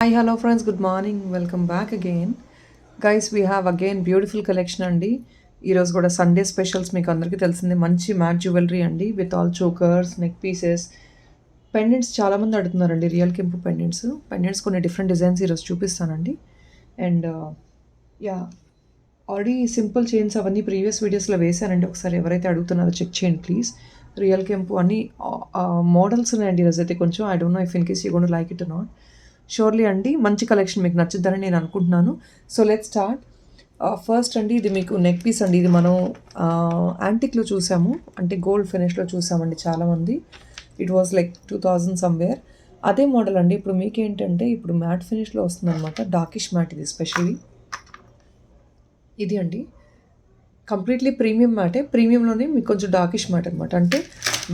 Hi, hello friends, good morning. Welcome back again. Guys, we have again beautiful collection అండి. ఈరోజు కూడా Sunday specials మీకు అందరికీ తెలిసిందే మంచి మ్యాట్ జ్యువెలరీ అండి with all chokers neck pieces pendants చాలామంది అడుగుతున్నారండి రియల్ కెంపు పెండెంట్స్ కొన్ని డిఫరెంట్ డిజైన్స్ ఈరోజు చూపిస్తానండి and ya already simple chains అవన్నీ ప్రీవియస్ వీడియోస్లో వేశానండి ఒకసారి ఎవరైతే అడుగుతున్నారో చెక్ చేయండి ప్లీజ్ రియల్ కెంపు అన్ని మోడల్స్ ఉన్నాయండి ఈరోజు అయితే కొంచెం I don't know if in case you gonna like it not surely అండి మంచి కలెక్షన్ మీకు నచ్చుద్దని నేను అనుకుంటున్నాను సో లెట్ స్టార్ట్ ఫస్ట్ అండి ఇది మీకు నెక్ పీస్ అండి ఇది మనం యాంటిక్లో చూసాము అంటే గోల్డ్ ఫినిష్లో చూసామండి చాలామంది ఇట్ వాజ్ లైక్ 2000 సమ్వేర్ అదే మోడల్ అండి ఇప్పుడు మీకేంటంటే ఇప్పుడు మ్యాట్ ఫినిష్లో వస్తుందన్నమాట డార్కిష్ మ్యాట్ ఇది స్పెషల్లీ ఇది అండి కంప్లీట్లీ ప్రీమియం మ్యాటే ప్రీమియంలోనే మీకు కొంచెం డార్కిష్ మ్యాట్ అనమాట అంటే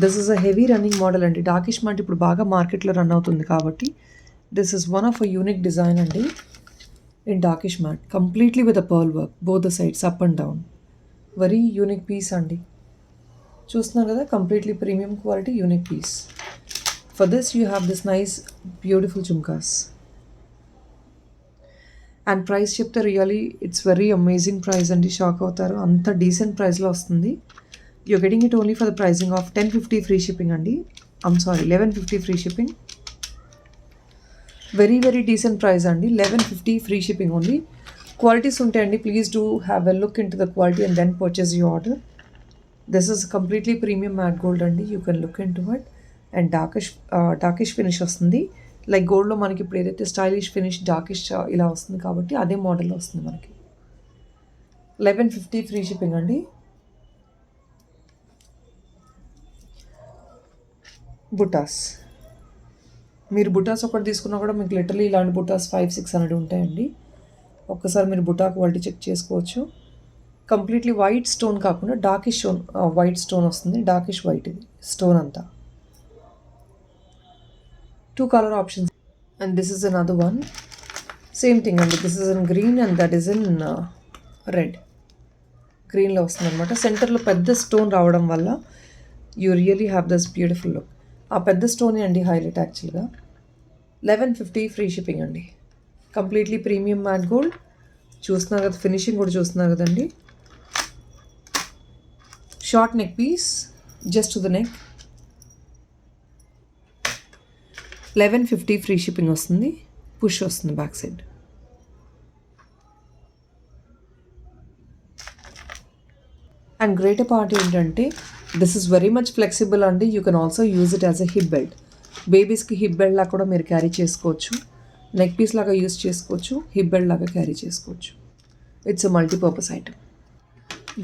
this is a heavy running model అండి డార్కిష్ మ్యాట్ ఇప్పుడు బాగా మార్కెట్లో రన్ అవుతుంది కాబట్టి this is one of a unique design and in darkish matte completely with a pearl work both the sides up and down very unique piece andi చూస్తున్నారు కదా completely premium quality unique piece for this you have this nice beautiful jhumkas and price చెప్తే really it's very amazing price అండి shock అవుతారు అంత decent ప్రైస్లో వస్తుంది you're getting it only for the pricing of 1050 free shipping అండి I'm sorry 1150 free shipping very decent price అండి 1150 free shipping only qualities ఉంటాయండి please do have a look into the quality and then purchase your order this is completely premium matte gold అండి you can look into it and darkish finish వస్తుంది like గోల్డ్లో మనకి ఇప్పుడు ఏదైతే stylish finish darkish ఇలా వస్తుంది కాబట్టి అదే మోడల్లో వస్తుంది మనకి 1150 ఫ్రీ షిప్పింగ్ అండి బుటాస్ మీరు బుటాస్ ఒకటి తీసుకున్నా కూడా మీకు లిటరలీ ఇలాంటి బుటాస్ 500-600 ఉంటాయండి ఒక్కసారి మీరు బుటా క్వాలిటీ చెక్ చేసుకోవచ్చు కంప్లీట్లీ వైట్ స్టోన్ కాకుండా డార్కిష్ స్టోన్ వైట్ స్టోన్ వస్తుంది డార్కిష్ వైట్ ఇది స్టోన్ అంతా 2 colour options and this is another one same thing అండి this is in green and that is in red గ్రీన్లో వస్తుంది అనమాట సెంటర్లో పెద్ద స్టోన్ రావడం వల్ల you really have this beautiful look ఆ పెద్ద స్టోనే అండి హైలైట్ యాక్చువల్గా 1150 ఫ్రీ షిప్పింగ్ అండి కంప్లీట్లీ ప్రీమియం మ్యాట్ గోల్డ్ చూస్తున్నారు కదా ఫినిషింగ్ కూడా చూస్తున్నారు కదండి short neck piece just to the neck 1150 free shipping వస్తుంది పుష్ వస్తుంది back side and greater part ఏంటంటే this is very much flexible అండి you can also use it as a hip belt బేబీస్కి హిప్ బెల్ట్ లాగా కూడా మీరు carry చేసుకోవచ్చు neck piece లాగా యూజ్ చేసుకోవచ్చు హిప్ బెల్ట్ లాగా క్యారీ చేసుకోవచ్చు it's a multipurpose item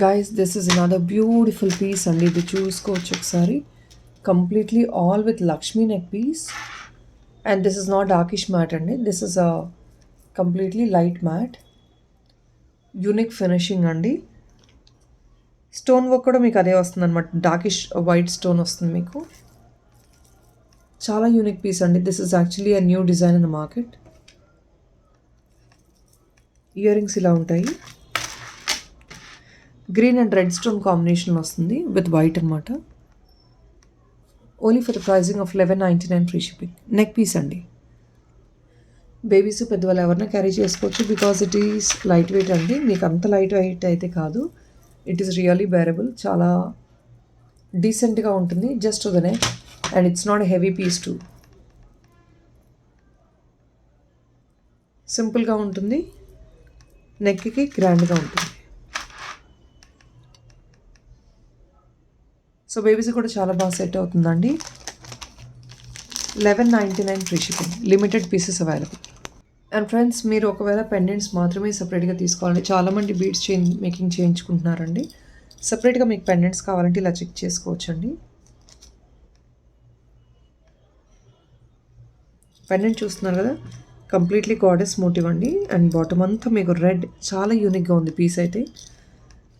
guys this is another beautiful piece అండి ఇది చూసుకోవచ్చు ఒకసారి completely all with Lakshmi neck piece and this is not darkish matte అండి this is a completely light matte unique finishing అండి stone work కూడా మీకు అదే వస్తుంది అనమాట డార్కిష్ వైట్ స్టోన్ వస్తుంది మీకు చాలా యూనిక్ పీస్ అండి this is actually a new design in the market ear rings ఇలా ఉంటాయి green and red stone combination వస్తుంది విత్ వైట్ అనమాట only for the pricing of 1199 free shipping neck piece అండి babies పెద్దవాళ్ళు ఎవరైనా క్యారీ చేసుకోవచ్చు because it is light weight అండి మీకు అంత లైట్ వెయిట్ అయితే కాదు ఇట్ ఈస్ రియలీ బేరబుల్ చాలా డీసెంట్గా ఉంటుంది just the neck and it's not heavy piece to సింపుల్గా ఉంటుంది నెక్కి గ్రాండ్గా ఉంటుంది సో బేబీస్ కూడా చాలా బాగా సెట్ అవుతుందండి 1199 free shipping limited pieces available and friends మీరు ఒకవేళ పెండెంట్స్ మాత్రమే సపరేట్గా తీసుకోవాలంటే చాలామంది బీడ్స్ మేకింగ్ చేయించుకుంటున్నారండి సపరేట్గా మీకు పెండెంట్స్ కావాలంటే ఇలా చెక్ చేసుకోవచ్చండి పెండెంట్ చూస్తున్నారు కదా కంప్లీట్లీ గాడెస్ మోటివ్ అండి అండ్ బాటమ్ అంతా మీకు రెడ్ చాలా యూనిక్గా ఉంది పీస్ అయితే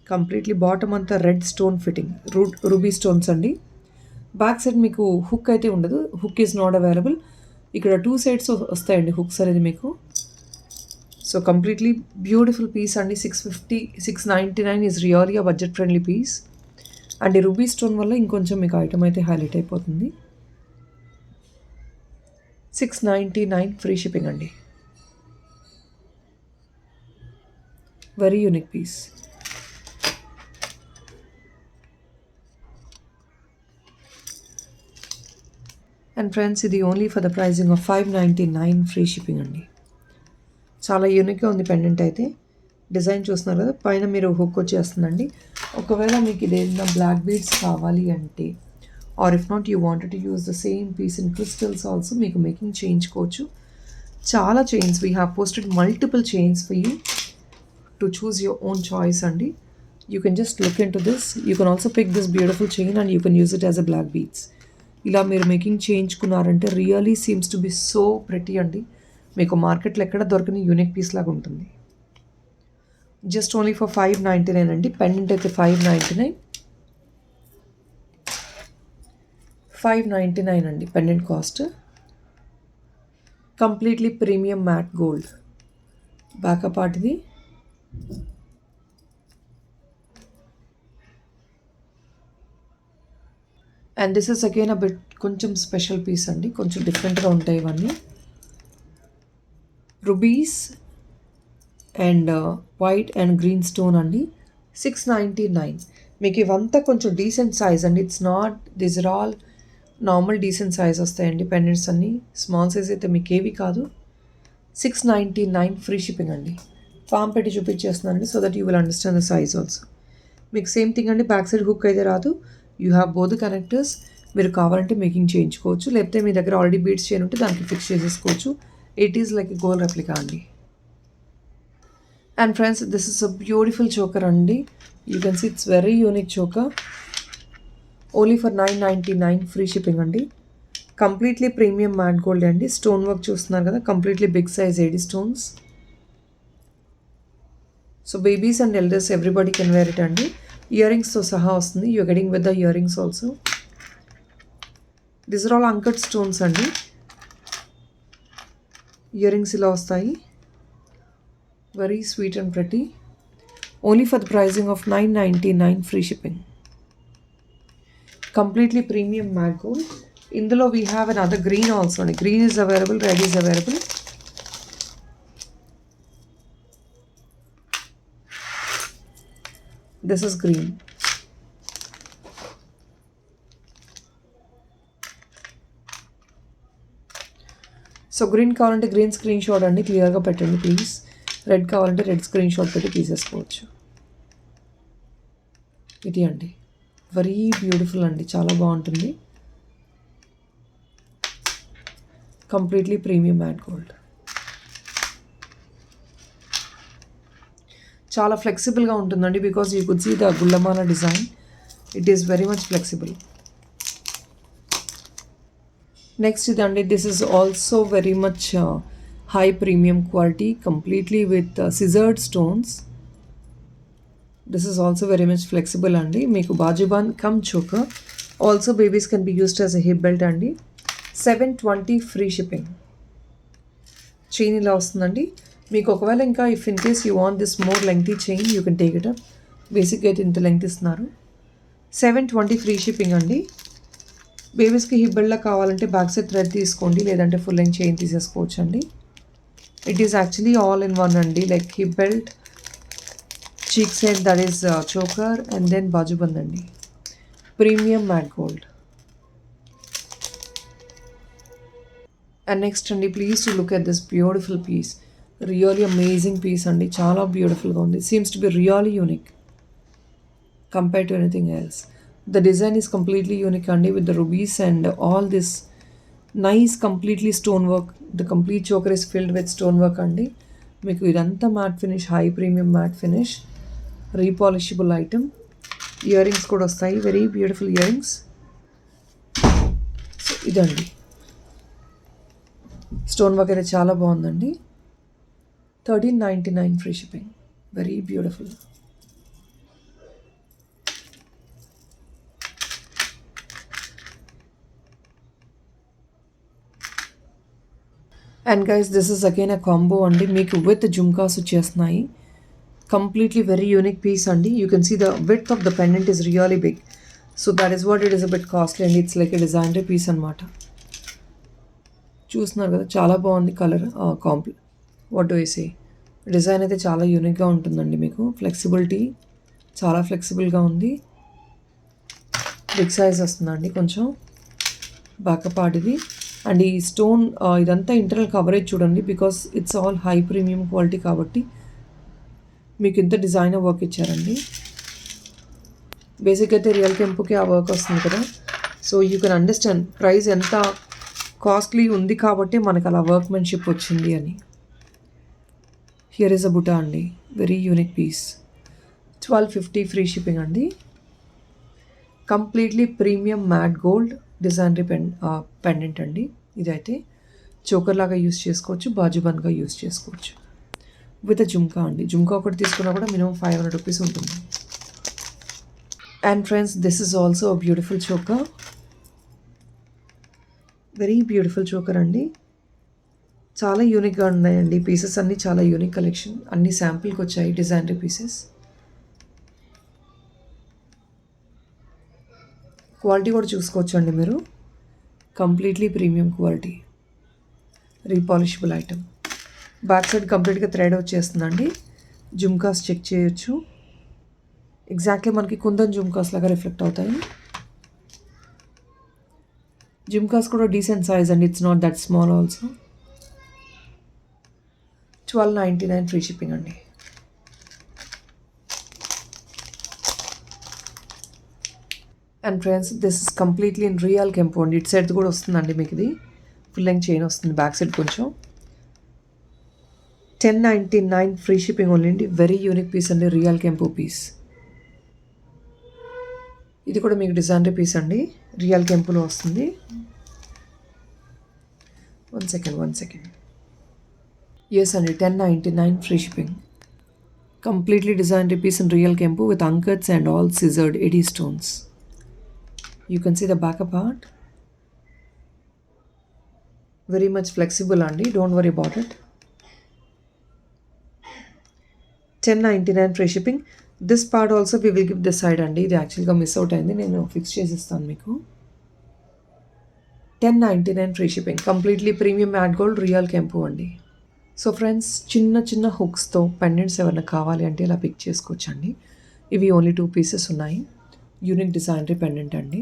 కంప్లీట్లీ బాటమ్ అంతా red stone fitting ruby stones అండి బ్యాక్ సైడ్ మీకు హుక్ అయితే ఉండదు హుక్ ఈజ్ నాట్ అవైలబుల్ ఇక్కడ 2 సైడ్స్ వస్తాయండి హుక్స్ అనేది మీకు సో కంప్లీట్లీ బ్యూటిఫుల్ పీస్ అండి 699 is really a budget friendly piece and ఈ రూబీ స్టోన్ వల్ల ఇంకొంచెం మీకు ఐటమ్ అయితే హైలైట్ అయిపోతుంది 699 ఫ్రీ షిప్పింగ్ అండి very unique piece. And friends, ఇది only for the pricing of 599 free shipping అండి. చాలా యూనిక్గా ఉంది పెండెంట్ అయితే. డిజైన్ చూస్తున్నారు కదా, పైన మీరు హుక్ వచ్చేస్తుందండి. ఒకవేళ మీకు ఇది ఏదైనా బ్లాక్ బీడ్స్ కావాలి అంటే, or if not you wanted to use the same piece in crystals also, మీకు మేకింగ్ చేయించుకోవచ్చు. చాలా chains we have posted multiple chains for you to choose your own choice అండి. You can just look in to this. You can also pick this beautiful chain and you can use it as a black beads. ఇలా మీరు making చేయించుకున్నారంటే really seems to be so pretty అండి. మీకు మార్కెట్లో ఎక్కడ దొరకని unique piece లాగా ఉంటుంది. జస్ట్ ఓన్లీ ఫర్ 599 అండి. పెండెంట్ అయితే 599. 599 అండి pendant cost. Completely premium matte gold. Backup part ఇది. And this is again a bit కొంచెం స్పెషల్ పీస్ అండి. కొంచెం డిఫరెంట్గా ఉంటాయి ఇవన్నీ. Rubies and white and green stone అండి. 699. మీకు ఇవంతా కొంచెం డీసెంట్ సైజ్ అండి. It's not, these are all normal decent size వస్తాయండి పెండెంట్స్ అన్నీ. స్మాల్ సైజ్ అయితే మీకు ఏవి కాదు. 699 ఫ్రీ షిప్పింగ్ అండి. ఫామ్ పెట్టి చూపించేస్తున్నానండి so that you will understand the size also. మీకు సేమ్ థింగ్ అండి, బ్యాక్ సైడ్ హుక్ అయితే రాదు. You have both connectors. మీరు కావాలంటే మేకింగ్ చేయించుకోవచ్చు, లేకపోతే మీ దగ్గర ఆల్రెడీ బీడ్స్ చేయని ఉంటే దానికి ఫిక్స్ చేసేసుకోవచ్చు. It is like a gold replica అండి. And friends, this is a beautiful choker అండి. You can see it's very unique choker. Only for 999 free shipping అండి. కంప్లీట్లీ ప్రీమియం మ్యాట్ గోల్డ్ అండి. Stone work చూస్తున్నారు కదా, completely big size AD stones. So babies and elders everybody can wear it అండి. Ear రింగ్స్తో సహా వస్తుంది. You getting with the ear rings also. This are all uncut stones అండి. Ear rings ఇలా వస్తాయి. Very sweet and pretty. Only for the pricing of 999 free shipping. Completely premium matte gold. ఇందులో we have another green also అండి. Green is available, red is available. This is green. So green కావాలంటే green screenshot అండి, క్లియర్గా పెట్టండి please. Red కావాలంటే red screenshot పెట్టి తీసేసుకోవచ్చు. ఇది అండి, వెరీ బ్యూటిఫుల్ అండి, చాలా బాగుంటుంది. Completely premium matte gold. చాలా ఫ్లెక్సిబుల్గా ఉంటుందండి because you could see the gullamala design. It is very much flexible. Next ఇదండి, this is also very much high premium quality, completely with scissored stones. This is also very much flexible అండి. మీకు bajuban cum choker. Also babies can be used as a hip belt అండి. 720 free shipping. Chain ఇలా వస్తుందండి. మీకు ఒకవేళ ఇంకా if in case you want this more lengthy chain you can take it up. బేసిక్గా అయితే ఇంత లెంగ్త్ ఇస్తున్నారు. 720 ఫ్రీ షిప్పింగ్ అండి. బేబీస్కి హిప్ బెల్ట్లా కావాలంటే బ్యాక్ సైడ్ థ్రెడ్ తీసుకోండి, లేదంటే ఫుల్ లెంగ్త్ చైన్ తీసేసుకోవచ్చు అండి. It is actually all in one అండి, like hip belt, cheek side that is choker and then bajuband అండి. Premium matte gold. And next అండి, please to look at this beautiful piece. Really amazing piece అండి, చాలా బ్యూటిఫుల్గా ఉంది. Seems to be really unique compared to anything else. The design is completely unique అండి, with the rubies and all this nice completely stone work. The complete choker is filled with stone work అండి. మీకు ఇదంతా matte finish, high premium matte finish, repolishable item. Earrings కూడా వస్తాయి, very beautiful earrings. So ఇదండి, stone work అయితే చాలా బాగుందండి. 1399 free shipping. Very beautiful. And guys, this is again a combo అండి. మీకు విత్ జుమ్కాస్ వచ్చేస్తున్నాయి. కంప్లీట్లీ వెరీ యూనిక్ పీస్ అండి. You can see the width of the pendant is really big. So that is what it is a bit costly అండి. It's like a designer piece అనమాట. చూస్తున్నారు కదా, చాలా బాగుంది colour. What do I say, design అయితే చాలా యూనిక్గా ఉంటుందండి. మీకు ఫ్లెక్సిబిలిటీ చాలా ఫ్లెక్సిబుల్గా ఉంది. బిగ్ సైజ్ వస్తుందండి కొంచెం బ్యాకప్ పార్ట్ ఇది. అండ్ ఈ స్టోన్ ఇదంతా ఇంటర్నల్ కవరేజ్ చూడండి, because it's all high premium quality కాబట్టి మీకు ఇంత డిజైనర్ వర్క్ ఇచ్చారండి. బేసిక్ అయితే రియల్ కెంపుకి ఆ వర్క్ వస్తుంది కదా, so you can understand price ఎంత కాస్ట్లీ ఉంది కాబట్టి మనకు అలా వర్క్మెన్షిప్ వచ్చింది అని. హియర్ ఇస్ అ బుటా అండి, very unique piece. 1250 free shipping అండి. Completely premium matte gold designer pendant అండి. ఇదైతే చోకర్ లాగా యూస్ చేసుకోవచ్చు, బాజుబన్గా యూస్ చేసుకోవచ్చు. విత్ జుమ్కా అండి. జుమ్కా ఒకటి తీసుకున్నా కూడా మినిమం 500 రూపీస్ ఉంటుంది. And friends, this is also a beautiful choker. Very beautiful choker అండి. చాలా యూనిక్గా ఉన్నాయండి పీసెస్ అన్నీ, చాలా యూనిక్ కలెక్షన్. అన్ని శాంపిల్కి వచ్చాయి డిజైనరీ పీసెస్. క్వాలిటీ కూడా చూసుకోవచ్చు అండి మీరు, completely premium quality, repolishable item. Back side కంప్లీట్గా థ్రెడ్ వచ్చేస్తుందండి. జుమ్కాస్ చెక్ చేయొచ్చు. ఎగ్జాక్ట్లీ మనకి కుందన్ జుమ్కాస్ లాగా రిఫ్లెక్ట్ అవుతాయి. జుమ్కాస్ కూడా డీసెంట్ సైజ్ అండి, it's not that small also. 1299 free shipping అండి. And friends, this is completely in real kempu అండి. ఇటు సైడ్ కూడా వస్తుందండి మీకు ఇది ఫుల్ లెంగ్ చైన్ వస్తుంది, బ్యాక్ సైడ్ కొంచెం. 1099 ఫ్రీ షిప్పింగ్ ఓన్లీ అండి. వెరీ యూనిక్ పీస్ అండి, రియల్ కెంపు పీస్. ఇది కూడా మీకు డిజైనరీ పీస్ అండి, రియల్ కెంపులో వస్తుంది. One second. ఎస్ అండి, 1099 free shipping. Completely designer piece in real kempu with uncuts and all scissored AD stones. You can see the backup part. Very much flexible అండి, don't worry about it. 1099 free shipping. This part also we will give this side అండి. ఇది యాక్చువల్గా miss out అయింది, నేను fix చేసిస్తాను మీకు. 1099 free shipping. Completely premium matte gold real kempu అండి. So friends, చిన్న హుక్స్తో pendants ఏమైనా కావాలి అంటే ఇలా పిక్ చేసుకోవచ్చు అండి. ఇవి ఓన్లీ 2 పీసెస్ ఉన్నాయి. యూనిక్ డిజైనరీ పెండెంట్ అండి.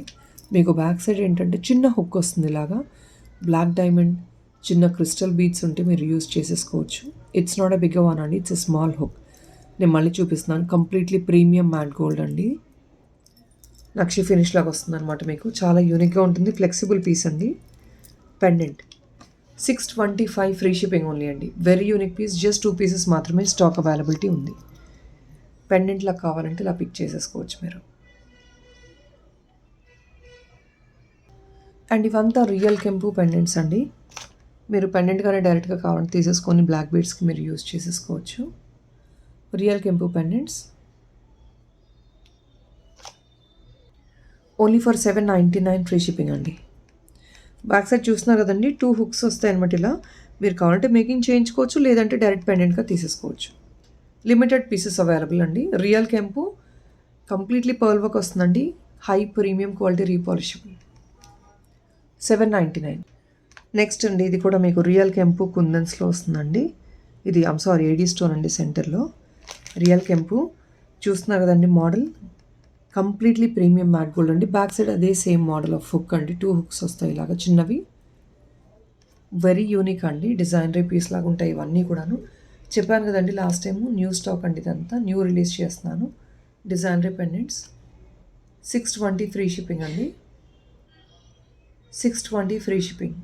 మీకు బ్యాక్ సైడ్ ఏంటంటే చిన్న హుక్ వస్తుంది, ఇలాగా బ్లాక్ డైమండ్ చిన్న క్రిస్టల్ బీడ్స్ ఉంటే మీరు యూస్ చేసేసుకోవచ్చు. It's not a big one అండి, ఇట్స్ ఎ స్మాల్ హుక్. నేను మళ్ళీ చూపిస్తున్నాను. కంప్లీట్లీ ప్రీమియం మ్యాట్ గోల్డ్ అండి. నక్షి ఫినిష్ లాగా వస్తుంది అనమాట మీకు. చాలా యూనిక్గా ఉంటుంది, ఫ్లెక్సిబుల్ పీస్ అండి. పెండెంట్ 625 ఫ్రీ షిప్పింగ్ ఓన్లీ అండి. Very unique piece, just 2 pieces మాత్రమే స్టాక్ అవైలబిలిటీ ఉంది. పెండెంట్లా కావాలంటే ఇలా పిక్ చేసేసుకోవచ్చు మీరు. అండ్ ఇవంతా రియల్ కెంపు పెండెంట్స్ అండి. మీరు పెండెంట్గానే డైరెక్ట్గా కావాలంటే తీసేసుకొని బ్లాక్ బీడ్స్కి మీరు యూస్ చేసేసుకోవచ్చు. రియల్ కెంపు pendants only for 799 free shipping అండి. బ్యాక్ సైడ్ చూస్తున్నారు కదండి, 2 హుక్స్ వస్తాయి అనమాట. ఇలా మీరు కావాలంటే మేకింగ్ చేయించుకోవచ్చు, లేదంటే డైరెక్ట్ పెండెంట్గా తీసేసుకోవచ్చు. లిమిటెడ్ పీసెస్ అవైలబుల్ అండి. రియల్ కెంపు కంప్లీట్లీ పర్ల్ వర్క్ వస్తుందండి, high premium quality, repolishable. 799. Next అండి, ఇది కూడా మీకు రియల్ కెంపు కుందన్స్లో వస్తుందండి. ఇది ఏడీ స్టోన్ అండి సెంటర్లో. రియల్ కెంపు చూస్తున్నారు కదండి, model completely premium matte gold అండి. బ్యాక్ సైడ్ అదే సేమ్ మోడల్ ఆఫ్ హుక్ అండి. 2 హుక్స్ వస్తాయి ఇలాగా చిన్నవి. వెరీ యూనిక్ అండి, డిజైనరీ పీస్ లాగా ఉంటాయి ఇవన్నీ కూడాను. చెప్పాను కదండి లాస్ట్ టైము, న్యూ స్టాక్ అండి, ఇదంతా న్యూ రిలీజ్ చేస్తున్నాను. డిజైనరీ పెండెంట్స్ 620 ఫ్రీ షిప్పింగ్ అండి. 620 free shipping.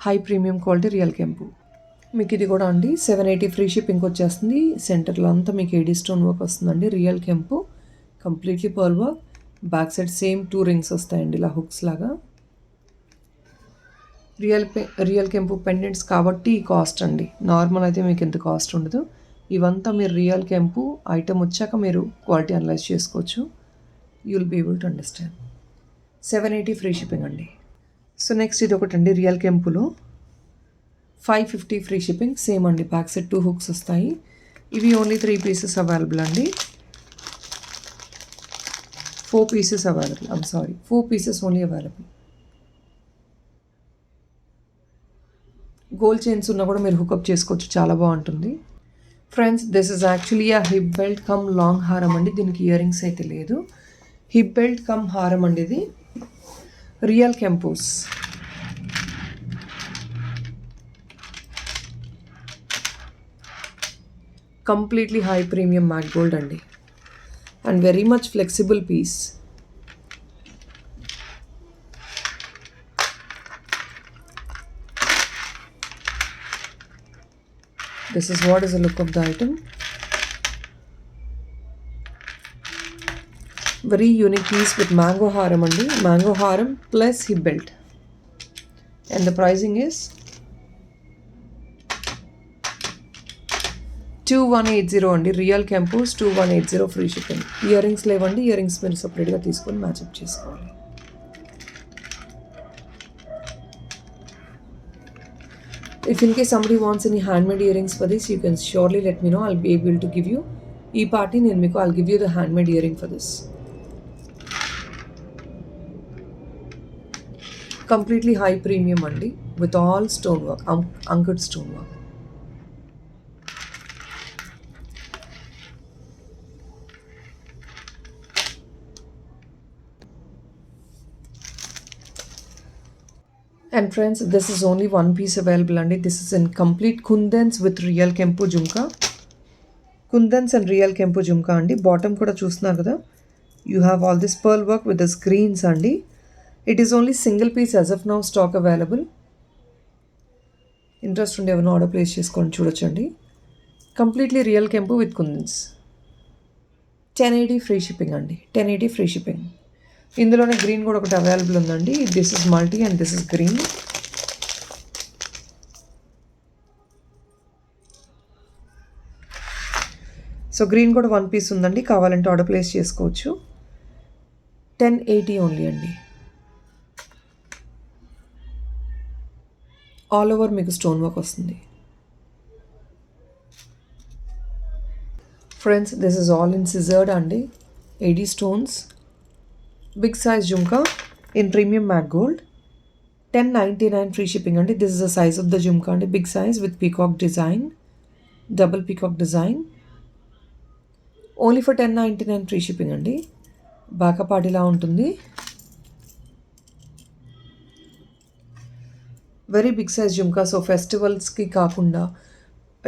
High premium quality real కెంపు. మీకు ఇది కూడా అండి 780 ఫ్రీ షిప్పింగ్ వచ్చేస్తుంది. సెంటర్లో అంతా మీకు ఏడీ స్టోన్ వర్క్ వస్తుందండి. రియల్ కెంపు completely pearl work. Back side same 2 rings వస్తాయండి ఇలా హుక్స్ లాగా. రియల్ కెంపు పెండెంట్స్ కాబట్టి ఈ కాస్ట్ అండి. నార్మల్ అయితే మీకు ఎంత కాస్ట్ ఉండదు. ఇవంతా మీరు రియల్ కెంపు ఐటమ్ వచ్చాక మీరు క్వాలిటీ అనలైజ్ చేసుకోవచ్చు. You will be able to understand. 780 free shipping అండి. సో నెక్స్ట్ ఇది ఒకటి అండి, రియల్ కెంపులో 550 ఫ్రీ షిప్పింగ్. సేమ్ అండి, బ్యాక్ సైడ్ 2 హుక్స్ వస్తాయి. ఇవి ఓన్లీ 3 పీసెస్ అవైలబుల్ అండి. 4 pieces available. 4 pieces only available. Gold chains ఉన్నా కూడా మీరు హుకప్ చేసుకోవచ్చు, చాలా బాగుంటుంది. Friends this is actually a hip belt cum long హారం అండి. దీనికి ఇయర్ రింగ్స్ అయితే లేదు. హిప్ బెల్ట్ కమ్ హారం అండి. ఇది real kempus. Completely high premium matte gold అండి. And very much flexible piece. This is what is the look of the item. Very unique piece with mango haram andi. Mango haram plus hip belt. And the pricing is 2180 andi. Real Campus 2180 free shipping. Earrings levandi. Earrings మీరు separate గా తీసుకొని match up చేసుకోవాలి. If in case somebody wants any handmade earrings for this, you can surely let me know. I'll be able to give you. ఈ party నేను మీకు I'll give you the handmade earring for this. Completely high premium andi with all stonework, anchored stonework. And friends, this is only one piece available andi. This is in complete kundans with real kempu jhumka. Kundans and real kempu jhumka andi. Bottom kuda chustunnaru kada. You have all this pearl work with the screens andi. It is only single piece as of now stock available. Interest unde evano order place cheskoni chudochandi. Completely real kempu with kundans. 1080 free shipping andi. 1080 free shipping. ఇందులోనే green కూడా ఒకటి available ఉందండి. This is multi and this is green. So green కూడా one piece ఉందండి. కావాలంటే order place చేసుకోవచ్చు. 1080 only అండి. All over మీకు స్టోన్ వర్క్ వస్తుంది. Friends this is all in scissored అండి. 80 stones. Big size jhumka in premium matte gold. 1099 free shipping andi. This is the size of the jhumka andi. Big size with peacock design. Double peacock design. Only for 1099 free shipping andi. Baka padila untundi. Very big size jhumka. So festivals ki kakunda,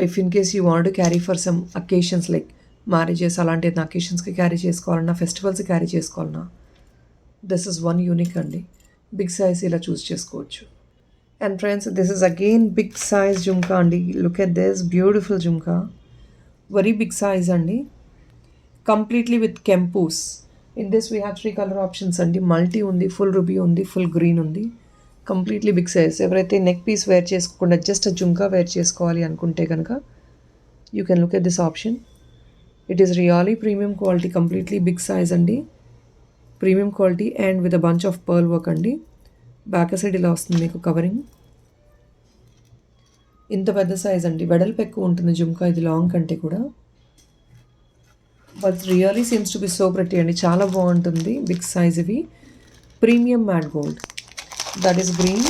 if in case you want to carry for some occasions like marriages అలాంటి occasions ki carry చేసుకోవాలన్నా, festivals ki carry చేసుకోవాలన్నా, this is one unique అండి. Big size ఇలా choose చేసుకోవచ్చు. And friends this is again big size jhumka అండి. Look at this beautiful jhumka. Very big size అండి. Completely with kempus. In this we have 3 colour options అండి. Multi ఉంది, full ruby ఉంది, full green ఉంది. Completely big size. ఎవరైతే neck piece wear చేసుకోకుండా just jhumka wear చేసుకోవాలి అనుకుంటే కనుక you can look at this option. It is really premium quality. Completely big size అండి. Premium quality and with a bunch of pearl work అండి. Back side ఇలా వస్తుంది మీకు కవరింగ్. ఇంత పెద్ద సైజ్ అండి. వెడల్పు ఎక్కువ ఉంటుంది జుమ్కా ఇది లాంగ్ కంటే కూడా. But really seems to be so pretty అండి. చాలా బాగుంటుంది. బిగ్ సైజ్ ఇవి. Premium matte gold. That is green.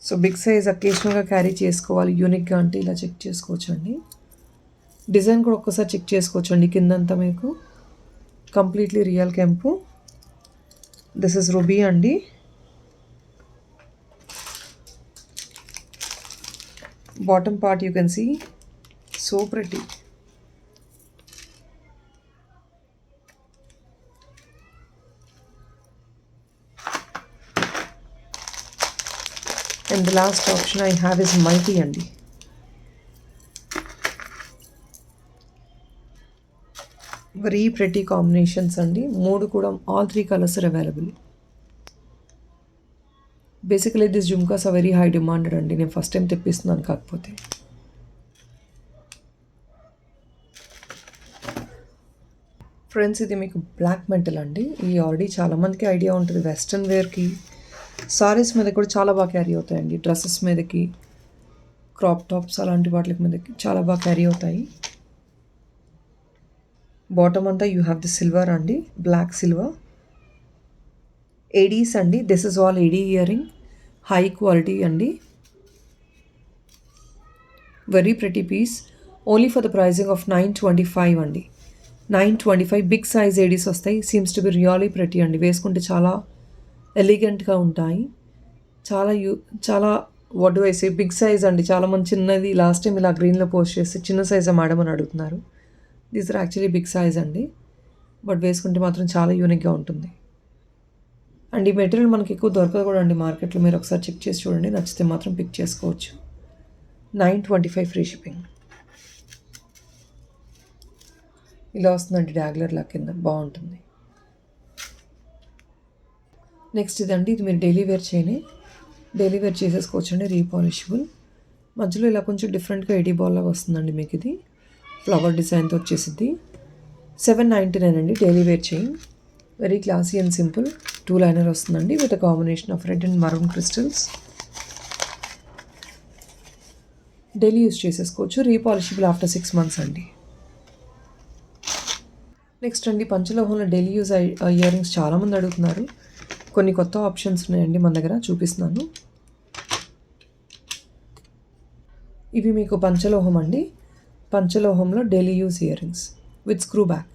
So big size అకేషనల్గా క్యారీ చేసుకోవాలి యూనిక్గా అంటే ఇలా చెక్ చేసుకోవచ్చు అండి. డిజైన్ కూడా ఒక్కసారి చెక్ చేసుకోవచ్చు అండి. కిందంతా మీకు కంప్లీట్లీ రియల్ కెంపు. దిస్ ఇస్ రూబీ అండి. Bottom part you can see so pretty. And the last option I have is multi అండి. వెరీ ప్రెటీ కాంబినేషన్స్ అండి. 3 కూడా all 3 colours are available. Basically this jhumkas are very high demanded అండి. నేను first time తెప్పిస్తున్నాను కాకపోతే. Friends ఇది మీకు black metal అండి. ఈ ఆల్రెడీ చాలామందికి ఐడియా ఉంటుంది. వెస్ట్రన్ వేర్కి, సారీస్ మీద కూడా చాలా బాగా క్యారీ అవుతాయండి. డ్రెస్సెస్ మీదకి, క్రాప్ టాప్స్ అలాంటి వాటి మీదకి చాలా బాగా క్యారీ అవుతాయి. బాటమ్ అంతా యూ హ్యావ్ ది సిల్వర్ అండి. Black silver. ఏడీస్ అండి. This is all AD ear ring. High quality అండి. Very pretty piece. Only for the pricing of 925 అండి. 925 బిగ్ సైజ్ ఏడీస్ వస్తాయి. Seems to be really pretty అండి. వేసుకుంటే చాలా ఎలిగెంట్గా ఉంటాయి. చాలా what do I say big size అండి. చాలామంది చిన్నది లాస్ట్ టైం ఇలా గ్రీన్లో పోస్ట్ చేస్తే చిన్న సైజా మేడం అని అడుగుతున్నారు. These are actually big size అండి. బట్ వేసుకుంటే మాత్రం చాలా యూనిక్గా ఉంటుంది. అండ్ ఈ మెటీరియల్ మనకి ఎక్కువ దొరకదు కూడా అండి మార్కెట్లో. మీరు ఒకసారి చెక్ చేసి చూడండి, నచ్చితే మాత్రం పిక్ చేసుకోవచ్చు. 925 ఫ్రీ షిప్పింగ్. ఇలా వస్తుందండి డాగ్లర్లా కింద, బాగుంటుంది. నెక్స్ట్ ఇదండి, ఇది మీరు డైలీ వేర్ డైలీ వేర్ చేసేసుకోవచ్చు అండి. రీపాలిషబుల్, మధ్యలో ఇలా కొంచెం డిఫరెంట్గా ఎడీ బాల్ లాగా వస్తుందండి మీకు. ఇది ఫ్లవర్ డిజైన్తో వచ్చేసిద్ది. 799 అండి daily wear chain. Very classy and simple. 2 liner వస్తుందండి with a combination of red and maroon crystals. Daily use చేసేసుకోవచ్చు. రీపాలిషబుల్ ఆఫ్టర్ 6 months అండి. నెక్స్ట్ అండి, పంచలోహంలో డైలీ యూజ్ ఇయర్ రింగ్స్ చాలామంది అడుగుతున్నారు. కొన్ని కొత్త ఆప్షన్స్ ఉన్నాయండి మన దగ్గర, చూపిస్తున్నాను. ఇవి మీకు పంచలోహం అండి. పంచలోహంలో daily use ear rings with screw back.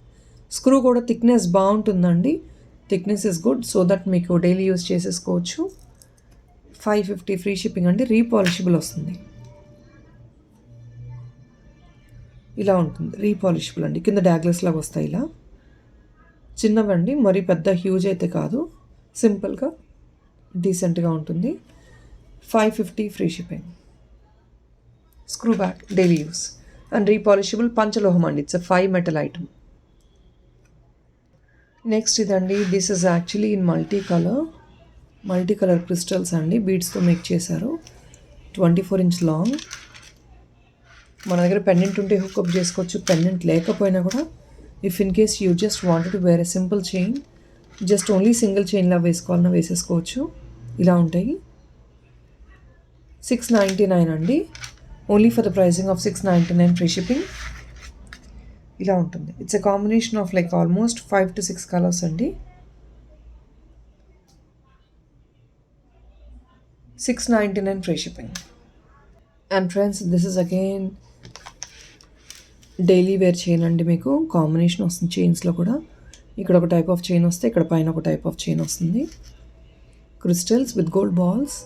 Screw కూడా థిక్నెస్ బాగుంటుందండి. Thickness is good, so that మీకు డైలీ యూజ్ చేసేసుకోవచ్చు. 550 ఫ్రీ షిప్పింగ్ అండి. రీపాలిషబుల్ వస్తుంది. ఇలా ఉంటుంది, రీపాలిషబుల్ అండి. కింద డాగ్లెస్ లాగా వస్తాయి. ఇలా చిన్నవండి, మరి పెద్ద హ్యూజ్ అయితే కాదు. సింపుల్గా డీసెంట్గా ఉంటుంది. 550 free shipping. Screw back daily use and repolishable panchaloham అండి. It's 5 metal item. నెక్స్ట్ ఇదండి, this is actually in multi colour crystals అండి. బీడ్స్తో మేక్ చేశారు. 24 inch లాంగ్. మన దగ్గర పెండెంట్ ఉంటే హుక్అప్ చేసుకోవచ్చు. పెండెంట్ లేకపోయినా కూడా, if in case you just wanted to wear a simple chain, just only single చైన్లా వేసుకోవాలన్నా వేసేసుకోవచ్చు. ఇలా ఉంటాయి. 699 అండి. Only for the pricing of 699 free shipping. ఇలా ఉంటుంది. It's a combination of like almost 5 to 6 colours అండి. 699 free shipping. And friends, this is again daily wear chain అండి. మీకు కాంబినేషన్ వస్తుంది చైన్స్లో కూడా. ఇక్కడ ఒక టైప్ ఆఫ్ చైన్ వస్తే, ఇక్కడ పైన ఒక టైప్ ఆఫ్ చైన్ వస్తుంది. Crystals with gold balls.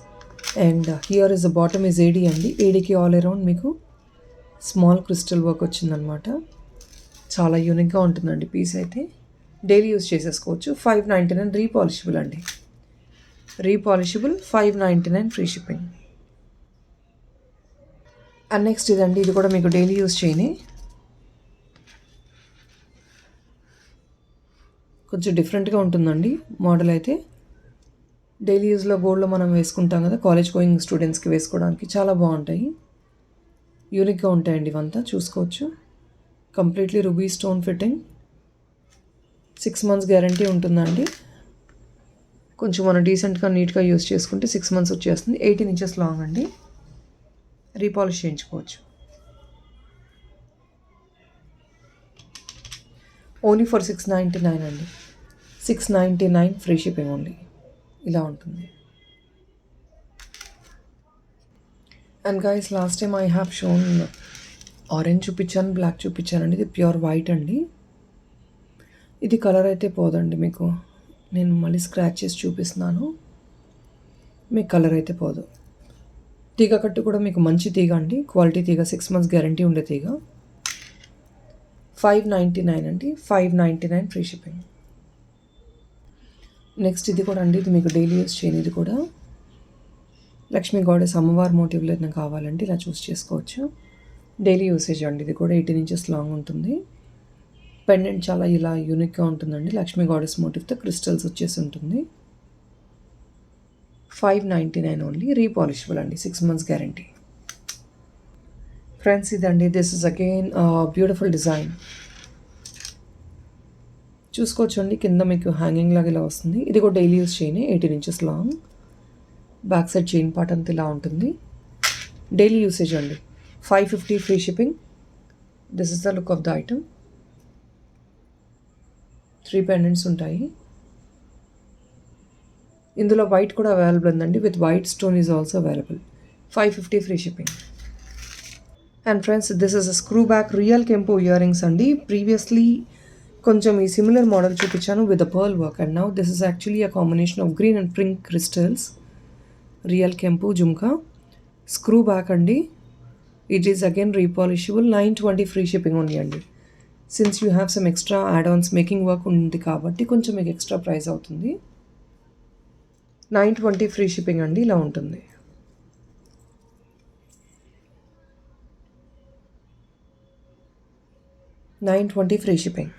And here is the bottom is AD అండి. ఏడీకి ఆల్ అరౌండ్ మీకు స్మాల్ క్రిస్టల్ వర్క్ వచ్చిందనమాట. చాలా యూనిక్గా ఉంటుందండి పీస్ అయితే. డైలీ యూస్ చేసేసుకోవచ్చు. 599 రీపాలిషబుల్ అండి. Repolishable 599 free shipping. And next ఇదండి, ఇది కూడా మీకు డైలీ యూస్ చేయని, కొంచెం డిఫరెంట్గా ఉంటుందండి మోడల్ అయితే. డైలీ యూజ్లో గోల్డ్లో మనం వేసుకుంటాం కదా, కాలేజ్ గోయింగ్ స్టూడెంట్స్కి వేసుకోవడానికి చాలా బాగుంటాయి. యూనిక్గా ఉంటాయండి ఇవంతా, చూసుకోవచ్చు. Completely ruby stone fitting. 6 months guarantee ఉంటుందండి. కొంచెం మనం డీసెంట్గా నీట్గా యూస్ చేసుకుంటే 6 months వచ్చేస్తుంది. 18 inches లాంగ్ అండి. రీపాలిష్ చేయించుకోవచ్చు. ఓన్లీ ఫర్ 699 అండి. 699 ఫ్రీ షిప్పింగ్ ఓన్లీ. ఇలా ఉంటుంది. And guys, last time I have shown orange చూపించాను, బ్లాక్ చూపించానండి. ఇది ప్యూర్ వైట్ అండి. ఇది కలర్ అయితే పోదండి మీకు. నేను మళ్ళీ స్క్రాచ్ చేసి చూపిస్తున్నాను. మీకు కలర్ అయితే పోదు. తీగ కట్టు కూడా మీకు మంచి తీగ అండి, క్వాలిటీ తీగ. 6 months గ్యారంటీ ఉండే తీగ. 599 అండి. 599 ఫ్రీ షిప్పింగ్. నెక్స్ట్ ఇది కూడా అండి, ఇది మీకు డైలీ యూస్ చేయని. ఇది కూడా లక్ష్మీ గాడెస్ అమ్మవారి మోటివ్లో ఏదైనా కావాలంటే ఇలా చూస్ చేసుకోవచ్చు. డైలీ యూసేజ్ అండి. ఇది కూడా 18 inches లాంగ్ ఉంటుంది. పెండెంట్ చాలా ఇలా యూనిక్గా ఉంటుందండి. లక్ష్మీ గాడెస్ మోటివ్తో క్రిస్టల్స్ వచ్చేసి ఉంటుంది. 599 ఓన్లీ. రీపాలిషబుల్ అండి. 6 months గ్యారంటీ. ఫ్రెండ్స్ ఇదండి, this is again beautiful design. చూసుకోవచ్చు అండి, కింద మీకు హ్యాంగింగ్ లాగా ఇలా వస్తుంది. ఇది కూడా డైలీ యూస్ చేయని, 18 inches long. Back side chain part అంతా ఇలా ఉంటుంది. డైలీ యూసేజ్ అండి. 550 free shipping. This is the look of the item. 3 pendants ఉంటాయి. ఇందులో వైట్ కూడా అవైలబుల్ ఉందండి. With white stone is also available. 550 free shipping. And friends this is a screw back real కెంపు ear rings అండి. Previously కొంచెం ఈ similar model చూపించాను with the pearl work, and now this is actually a combination of green and pink crystals. Real కెంపు jhumka screw back అండి. It is again repolishable. 920 free shipping ఉంది అండి. Since you have some extra add Ann's making work ఉంది కాబట్టి కొంచెం మీకు extra price అవుతుంది. 920 free shipping అండి. ఇలా ఉంటుంది. $920 ఫ్రీ షిప్పింగ్.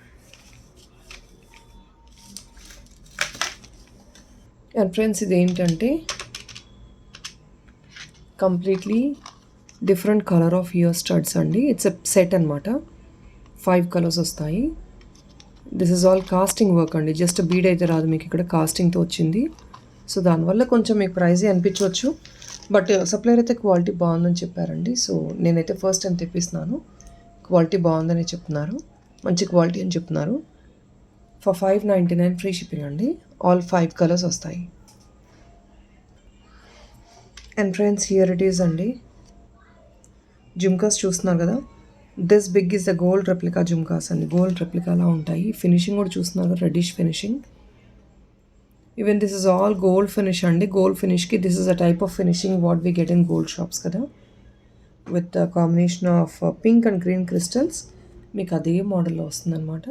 అండ్ ఫ్రెండ్స్ ఇది ఏంటంటే completely different colour of ear studs అండి. ఇట్స్ ఎ సెట్ అనమాట. 5 కలర్స్ వస్తాయి. This is all casting work అండి. జస్ట్ బీడ్ అయితే రాదు మీకు, ఇక్కడ కాస్టింగ్తో వచ్చింది. సో దానివల్ల కొంచెం మీకు ప్రైజే అనిపించవచ్చు, బట్ సప్లయర్ అయితే క్వాలిటీ బాగుందని చెప్పారండి. సో నేనైతే ఫస్ట్ టైం తెప్పిస్తున్నాను. క్వాలిటీ బాగుందని చెప్తున్నారు, మంచి క్వాలిటీ అని చెప్తున్నారు. ఫర్ $599 ఫ్రీ షిప్పింగ్ అండి. ఆల్ 5 కలర్స్ వస్తాయి. And friends here it is అండి. జుమ్కాస్ చూస్తున్నారు కదా, this big is the gold replica jhumkas అండి. గోల్డ్ రెప్లికాలా ఉంటాయి. ఫినిషింగ్ కూడా చూస్తున్నారు కదా, reddish finishing. Even this is all gold finish అండి. గోల్డ్ ఫినిష్కి this is a type of finishing what we get in gold shops కదా, with combination of pink and green crystals. మీకు అదే మోడల్లో వస్తుందన్నమాట.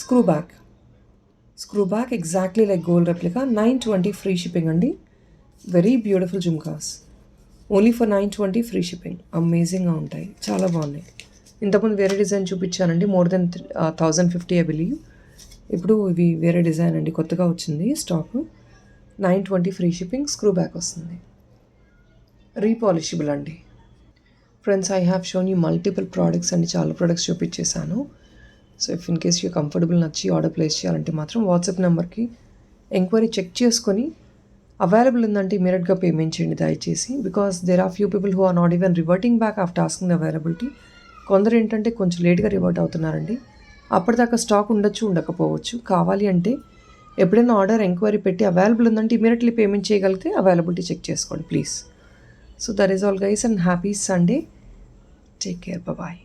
Screw back exactly like gold replica. 920 free shipping అండి. Very beautiful jhumkas. Only for 920 free shipping. అమేజింగ్గా ఉంటాయి, చాలా బాగున్నాయి. ఇంతకుముందు వేరే డిజైన్ చూపించానండి, మోర్ దెన్ 1050 ఐ బిలీవ్. ఇప్పుడు ఇవి వేరే డిజైన్ అండి, కొత్తగా వచ్చింది stock. 920 free shipping. Screw back వస్తుంది. రీపాలిషబుల్ అండి. Friends I have shown you multiple products అండి. చాలా ప్రోడక్ట్స్ చూపించేశాను. So if in case you comfortable నచ్చి ఆర్డర్ ప్లేస్ చేయాలంటే మాత్రం వాట్సాప్ నెంబర్కి ఎంక్వైరీ చెక్ చేసుకొని అవైలబుల్ ఉందంటే ఇమీడియట్గా పేమెంట్ చేయండి దయచేసి. Because there are few people who are not even reverting back after asking the availability. కొందరు ఏంటంటే కొంచెం లేట్గా రివర్ట్ అవుతున్నారండి. అప్పటిదాకా స్టాక్ ఉండొచ్చు, ఉండకపోవచ్చు. కావాలి అంటే ఎప్పుడైనా ఆర్డర్ ఎంక్వైరీ పెట్టి అవైలబుల్ ఉందంటే ఇమీడియట్లీ పేమెంట్ చేయగలిగితే అవైలబిలిటీ చెక్ చేసుకోండి please. So that is all guys and happy Sunday. Take care. Bye.